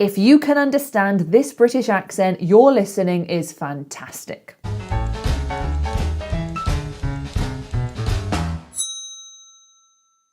If you can understand this British accent, your listening is fantastic.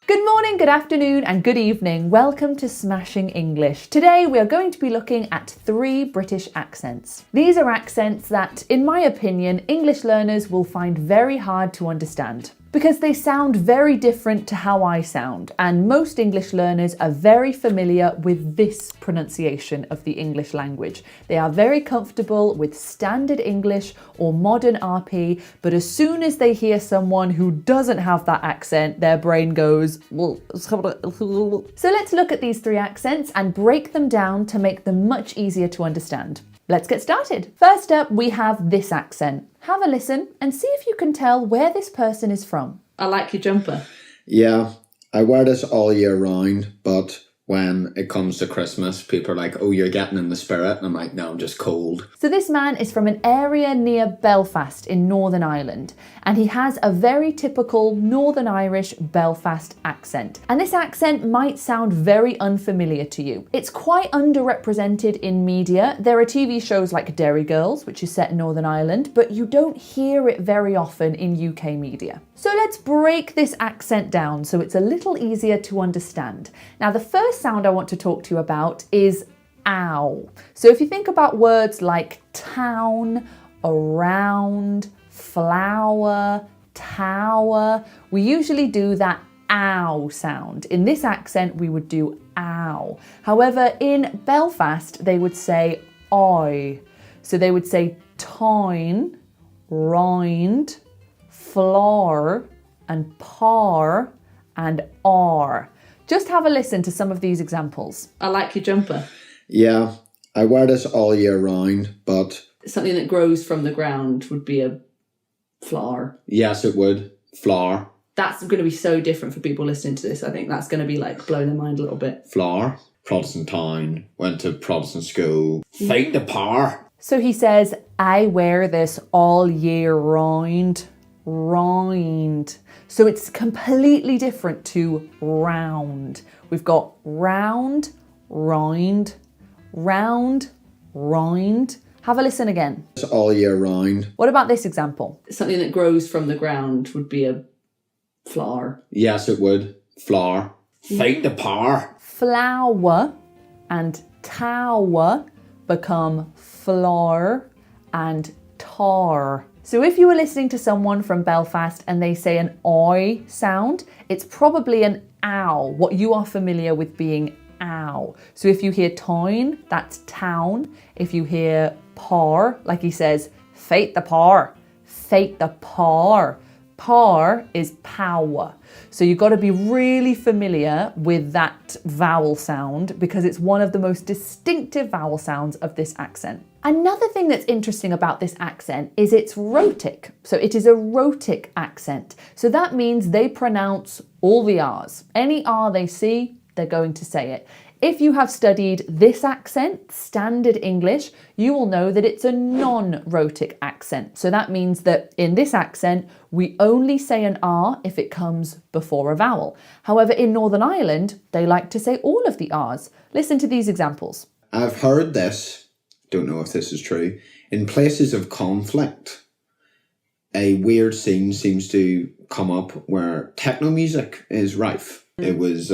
Good morning, good afternoon, and good evening. Welcome to Smashing English. Today we are going to be looking at 3 British accents. These are accents that, in my opinion, English learners will find very hard to understand, because they sound very different to how I sound, and most English learners are very familiar with this pronunciation of the English language. They are very comfortable with standard English or modern RP, but as soon as they hear someone who doesn't have that accent, their brain goes, well. So let's look at these 3 accents and break them down to make them much easier to understand. Let's get started. First up, we have this accent. Have a listen and see if you can tell where this person is from. I like your jumper. Yeah, I wear this all year round, but when it comes to Christmas, people are like, oh, you're getting in the spirit. And I'm like, no, I'm just cold. So this man is from an area near Belfast in Northern Ireland, and he has a very typical Northern Irish Belfast accent. And this accent might sound very unfamiliar to you. It's quite underrepresented in media. There are TV shows like Derry Girls, which is set in Northern Ireland, but you don't hear it very often in UK media. So let's break this accent down so it's a little easier to understand. Now, the first sound I want to talk to you about is ow. So if you think about words like town, around, flower, tower, we usually do that ow sound. In this accent, we would do ow. However, in Belfast, they would say oi. So they would say town, round, floor, and par, and r. Just have a listen to some of these examples. I like your jumper. Yeah, I wear this all year round, but Something that grows from the ground would be a flower. yes, it would. Flower. That's going to be so different for people listening to this. I think that's going to be like blowing their mind a little bit. Flower. Protestant town. Went to Protestant school. Fight the power. So he says, I wear this all year round. Round. So it's completely different to round. We've got round, round, round, round. Have a listen again. It's all year round. What about this example? Something that grows from the ground would be a flower. Yes, it would. Flower. Fight the power. Flower and tower become floor and tar. So if you were listening to someone from Belfast and they say an oi sound, it's probably an ow, what you are familiar with being ow. So if you hear town, that's town. If you hear par, like he says, fate the par, fate the par. Par is power. So you've got to be really familiar with that vowel sound because it's one of the most distinctive vowel sounds of this accent. Another thing that's interesting about this accent is it's rhotic. So it is a rhotic accent. So that means they pronounce all the R's. Any R they see, they're going to say it. If you have studied this accent, standard English, you will know that it's a non-rhotic accent. So that means that in this accent, we only say an R if it comes before a vowel. However, in Northern Ireland, they like to say all of the R's. Listen to these examples. I've heard this, don't know if this is true, in places of conflict, a weird scene seems to come up where techno music is rife. It was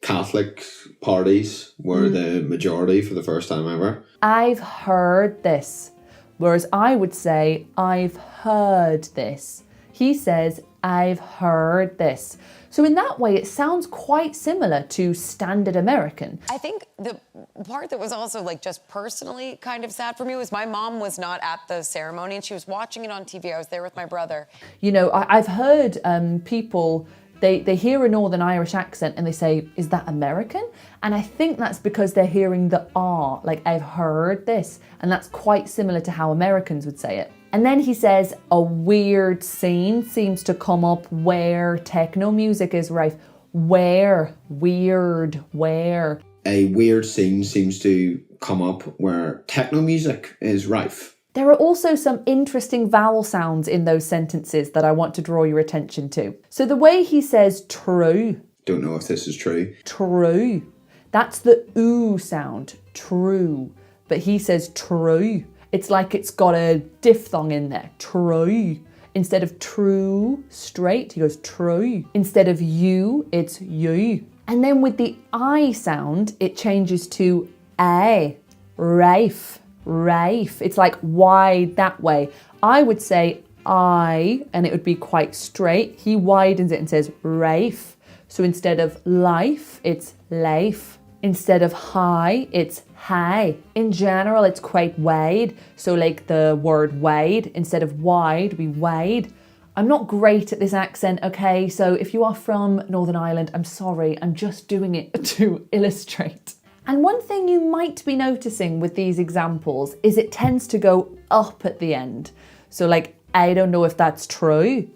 Catholic parties were the majority for the first time ever. I've heard this. Whereas I would say, I've heard this. He says, I've heard this. So in that way, it sounds quite similar to standard American. I think the part that was also like just personally kind of sad for me was my mom was not at the ceremony and she was watching it on TV. I was there with my brother. You know, I've heard people, they hear a Northern Irish accent and they say, is that American? And I think that's because they're hearing the R, like I've heard this. And that's quite similar to how Americans would say it. And then he says, a weird scene seems to come up where techno music is rife. Where, weird, where. A weird scene seems to come up where techno music is rife. There are also some interesting vowel sounds in those sentences that I want to draw your attention to. So the way he says true. Don't know if this is true. True. That's the oo sound, true. But he says true. It's like it's got a diphthong in there, true. Instead of true, straight, he goes true. Instead of you, it's you. And then with the I sound, it changes to a, rafe, rafe. It's like wide that way. I would say I, and it would be quite straight. He widens it and says rafe. So instead of life, it's life. Instead of high, it's high. In general, it's quite wide. So like the word wide, instead of wide, we wide. I'm not great at this accent, okay? So if you are from Northern Ireland, I'm sorry. I'm just doing it to illustrate. And one thing you might be noticing with these examples is it tends to go up at the end. So like, I don't know if that's true.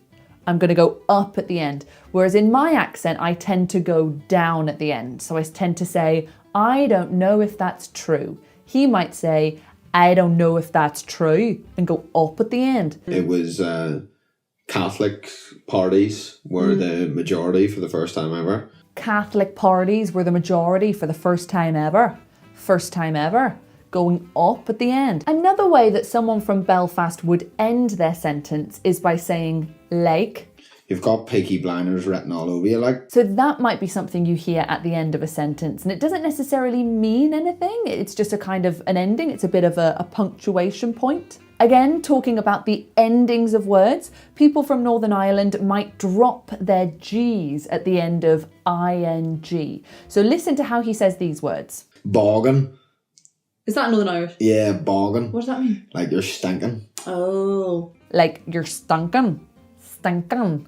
I'm going to go up at the end. Whereas in my accent, I tend to go down at the end. So I tend to say, I don't know if that's true. He might say, I don't know if that's true, and go up at the end. It was Catholic parties were the majority for the first time ever. Catholic parties were the majority for the first time ever. First time ever. Going up at the end. Another way that someone from Belfast would end their sentence is by saying like. You've got Peaky Blinders written all over you, like. So that might be something you hear at the end of a sentence, and it doesn't necessarily mean anything. It's just a kind of an ending. It's a bit of a punctuation point. Again, talking about the endings of words, people from Northern Ireland might drop their G's at the end of ing. So listen to how he says these words. Boggin. Is that Northern Irish? Yeah, boggin. What does that mean? Like you're stinking. Oh. Like you're stunkin'. Stinkin'.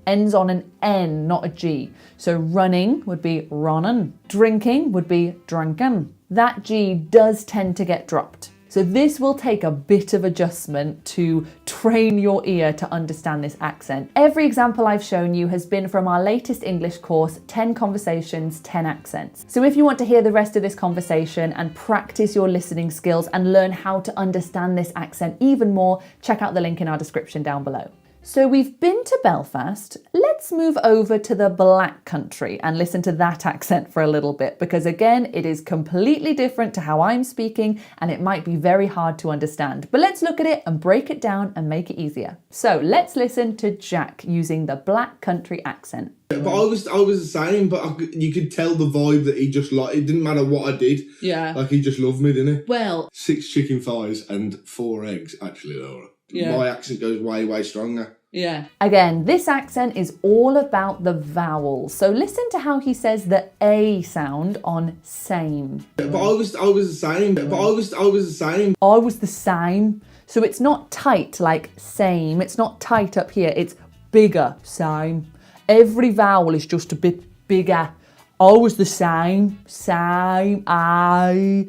Ends on an N, not a G. So running would be runnin'. Drinking would be drunken. That G does tend to get dropped. So this will take a bit of adjustment to train your ear to understand this accent. Every example I've shown you has been from our latest English course, 10 Conversations, 10 Accents. So if you want to hear the rest of this conversation and practice your listening skills and learn how to understand this accent even more, check out the link in our description down below. So we've been to Belfast. Let's move over to the Black Country and listen to that accent for a little bit, because again, it is completely different to how I'm speaking and it might be very hard to understand. But let's look at it and break it down and make it easier. So let's listen to Jack using the Black Country accent. But I was the same, but you could tell the vibe that he just liked. It didn't matter what I did. Yeah. Like he just loved me, didn't he? Well. 6 chicken thighs and 4 eggs, actually, Laura. Yeah. My accent goes way, way stronger. Yeah. Again, this accent is all about the vowels. So listen to how he says the A sound on same. But I was the same. But I was the same. I was the same. So it's not tight like same. It's not tight up here. It's bigger, same. Every vowel is just a bit bigger. I was the same, I.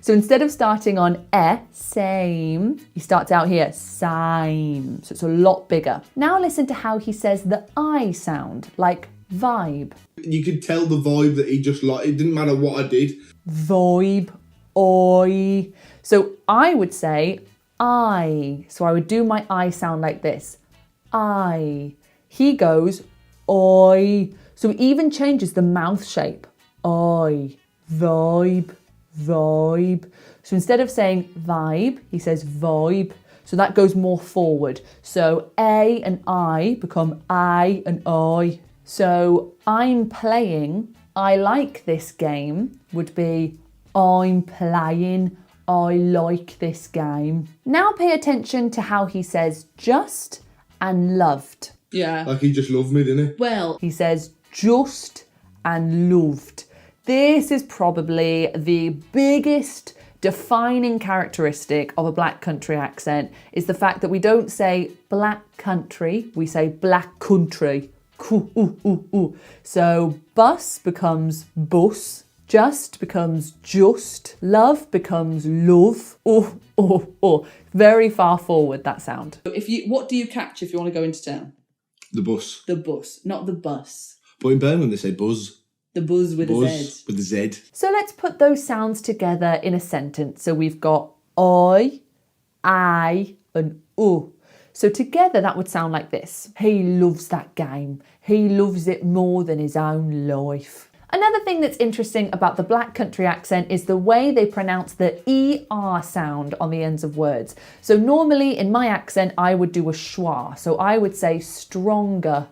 So instead of starting on same, he starts out here, same. So it's a lot bigger. Now listen to how he says the I sound, like vibe. You could tell the vibe that he just liked. It didn't matter what I did. Vibe, oi. So I would say I. So I would do my I sound like this. I. He goes, oi. So he even changes the mouth shape. Oi. Vibe, vibe. So instead of saying vibe, he says vibe. So that goes more forward. So A and I become I and I. So I'm playing, I like this game would be I'm playing, I like this game. Now pay attention to how he says just and loved. Yeah. Like he just loved me, didn't he? Well. He says just and loved. This is probably the biggest defining characteristic of a Black Country accent, is the fact that we don't say Black Country, we say Black Country. So bus becomes bus, just becomes just, love becomes love. Very far forward, that sound. What do you catch if you want to go into town? The bus. The bus, not the bus. But in Birmingham they say buzz. The buzz with a Z. With a Z. So let's put those sounds together in a sentence. So we've got I, and So together that would sound like this. He loves that game. He loves it more than his own life. Another thing that's interesting about the Black Country accent is the way they pronounce the ER sound on the ends of words. So normally in my accent, I would do a schwa. So I would say stronger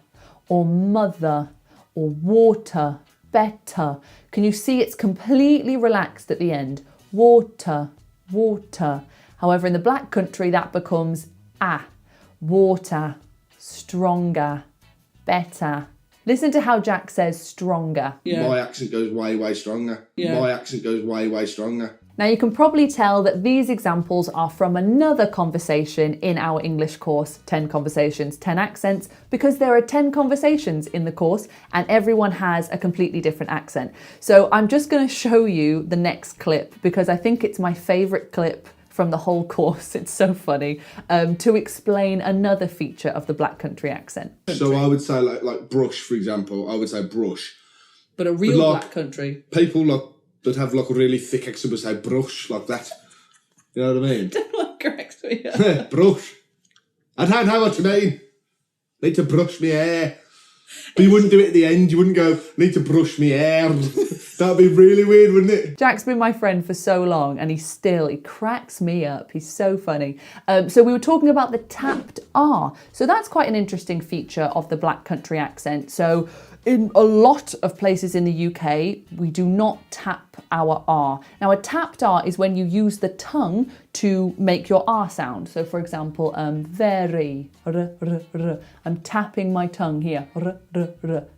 or mother or water, better. Can you see it's completely relaxed at the end? Water, water. However, in the Black Country, that becomes water, stronger, better. Listen to how Jack says stronger. Yeah. My accent goes way, way stronger. Yeah. My accent goes way, way stronger. Now you can probably tell that these examples are from another conversation in our English course, 10 Conversations, 10 Accents, because there are 10 conversations in the course and everyone has a completely different accent. So I'm just going to show you the next clip because I think it's my favourite clip from the whole course. It's so funny, to explain another feature of the Black Country accent. So I would say like brush, for example. I would say brush. But a real Like, Black Country. People that have like a really thick accent would say brush like that. You know what I mean? Correct me. Yeah. Brush. I don't know what you mean. Need to brush me hair. But you wouldn't do it at the end. You wouldn't go, need to brush me hair. That'd be really weird, wouldn't it? Jack's been my friend for so long and he cracks me up. He's so funny. So we were talking about the tapped R. So that's quite an interesting feature of the Black Country accent. So in a lot of places in the UK, we do not tap our R. Now a tapped R is when you use the tongue to make your R sound. So for example, very, I'm tapping my tongue here,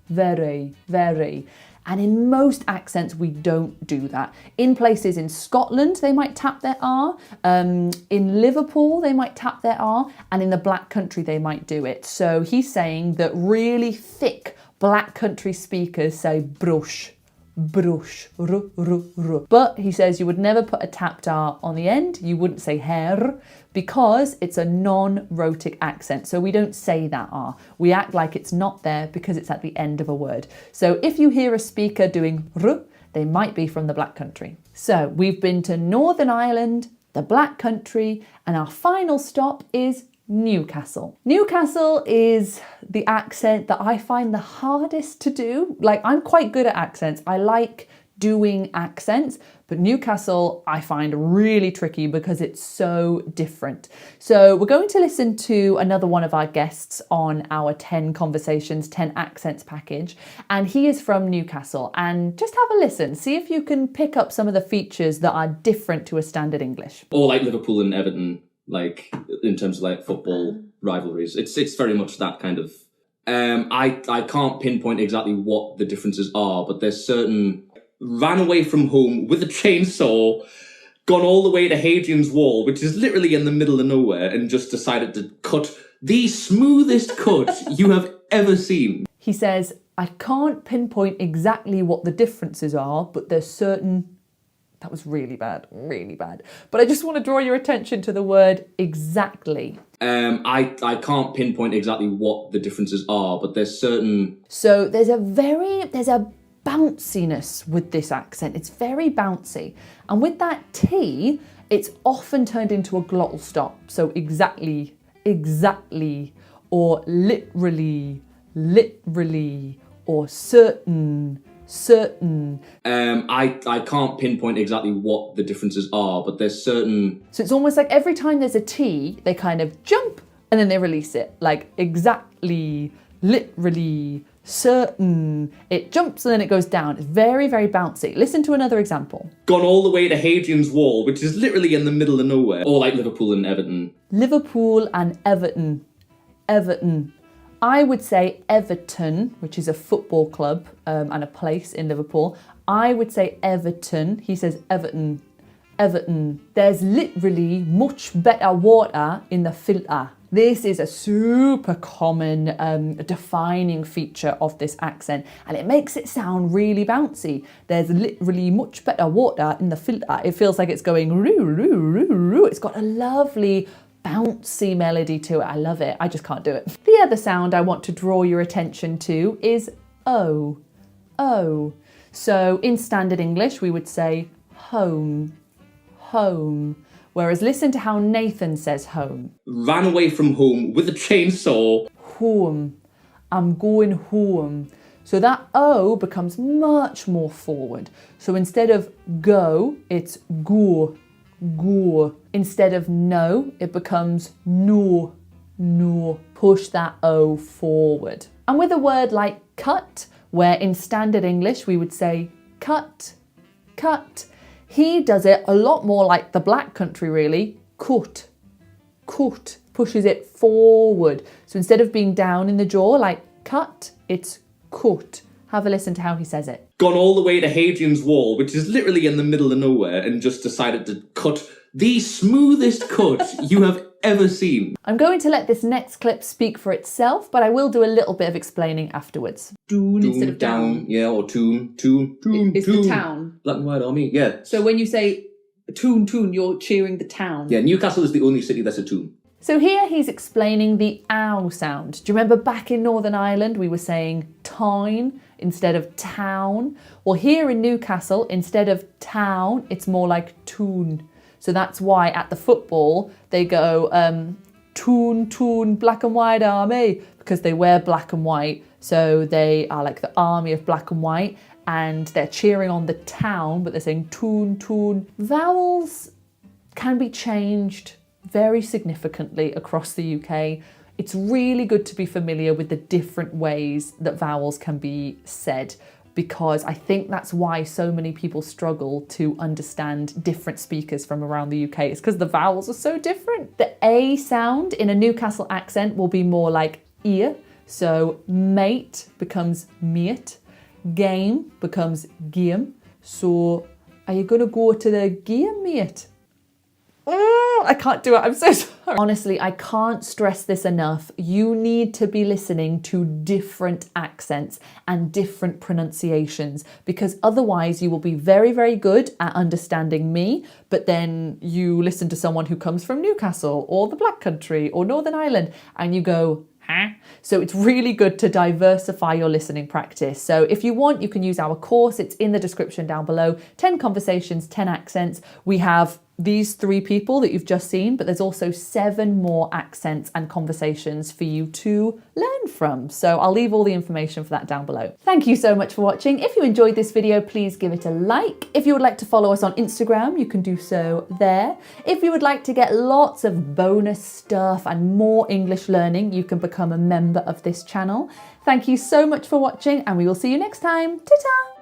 very, very. And in most accents, we don't do that. In places in Scotland, they might tap their R. In Liverpool, they might tap their R. And in the Black Country, they might do it. So he's saying that really thick Black Country speakers say brush, brush, But he says you would never put a tapped R on the end. You wouldn't say hair because it's a non-rhotic accent. So we don't say that R. We act like it's not there because it's at the end of a word. So if you hear a speaker doing r, they might be from the Black Country. So we've been to Northern Ireland, the Black Country, and our final stop is Newcastle. Newcastle is the accent that I find the hardest to do. Like, I'm quite good at accents. I like doing accents, but Newcastle I find really tricky because it's so different. So we're going to listen to another one of our guests on our 10 Conversations, 10 Accents package, and he is from Newcastle. And just have a listen, see if you can pick up some of the features that are different to a standard English. Or like Liverpool and Everton, like in terms of like football rivalries. It's very much that kind of I can't pinpoint exactly what the differences are, but there's certain ran away from home with a chainsaw, gone all the way to Hadrian's Wall, which is literally in the middle of nowhere, and just decided to cut the smoothest cut you have ever seen. He says, I can't pinpoint exactly what the differences are, but there's certain... That was really bad, really bad. But I just want to draw your attention to the word exactly. I can't pinpoint exactly what the differences are, but there's certain... So there's a bounciness with this accent. It's very bouncy. And with that T, it's often turned into a glottal stop. So exactly, or literally, or certain. I can't pinpoint exactly what the differences are, but there's certain... So it's almost like every time there's a T, they kind of jump and then they release it. Like exactly, literally, certain. It jumps and then it goes down. It's very, very bouncy. Listen to another example. Gone all the way to Hadrian's Wall, which is literally in the middle of nowhere. Or like Liverpool and Everton. Liverpool and Everton. I would say Everton, which is a football club and a place in Liverpool. I would say Everton. He says Everton. There's literally much better water in the filter. This is a super common defining feature of this accent, and it makes it sound really bouncy. There's literally much better water in the filter. It feels like it's going roo, roo, roo, roo. It's got a lovely bouncy melody to it. I love it. I just can't do it. The other sound I want to draw your attention to is O. So in standard English, we would say home. Whereas listen to how Nathan says home. Ran away from home with a chainsaw. Home. I'm going home. So that O becomes much more forward. So instead of go, it's go, go. Instead of no, it becomes no, no. Push that O forward. And with a word like cut, where in standard English we would say cut, cut, he does it a lot more like the Black Country really, cut, cut, pushes it forward. So instead of being down in the jaw like cut, it's cut. Have a listen to how he says it. Gone all the way to Hadrian's Wall, which is literally in the middle of nowhere, and just decided to cut the smoothest cut you have ever seen. I'm going to let this next clip speak for itself, but I will do a little bit of explaining afterwards. Doon instead of down. Yeah, or toon, toon, toon, It's toon. the town. Black and white army, yeah. So when you say toon, toon, you're cheering the town. Yeah, Newcastle is the only city that's a toon. So here he's explaining the ow sound. Do you remember back in Northern Ireland we were saying town instead of town? Well, here in Newcastle, instead of town, it's more like toon. So that's why at the football they go toon, toon, black and white army, because they wear black and white. So they are like the army of black and white, and they're cheering on the town, but they're saying toon, toon. Vowels can be changed very significantly across the UK. It's really good to be familiar with the different ways that vowels can be said, because I think that's why so many people struggle to understand different speakers from around the UK. It's because the vowels are so different. The A sound in a Newcastle accent will be more like ear. So mate becomes mate, game becomes game. So are you gonna go to the game, mate? Oh, I can't do it. I'm so sorry. Honestly, I can't stress this enough. You need to be listening to different accents and different pronunciations, because otherwise you will be very, very good at understanding me, but then you listen to someone who comes from Newcastle or the Black Country or Northern Ireland and you go, huh? So it's really good to diversify your listening practice. So if you want, you can use our course. It's in the description down below. 10 conversations, 10 accents. We have these 3 people that you've just seen, but there's also 7 more accents and conversations for you to learn from. So I'll leave all the information for that down below. Thank you so much for watching. If you enjoyed this video, please give it a like. If you would like to follow us on Instagram, you can do so there. If you would like to get lots of bonus stuff and more English learning, you can become a member of this channel. Thank you so much for watching, and we will see you next time. Ta-ta!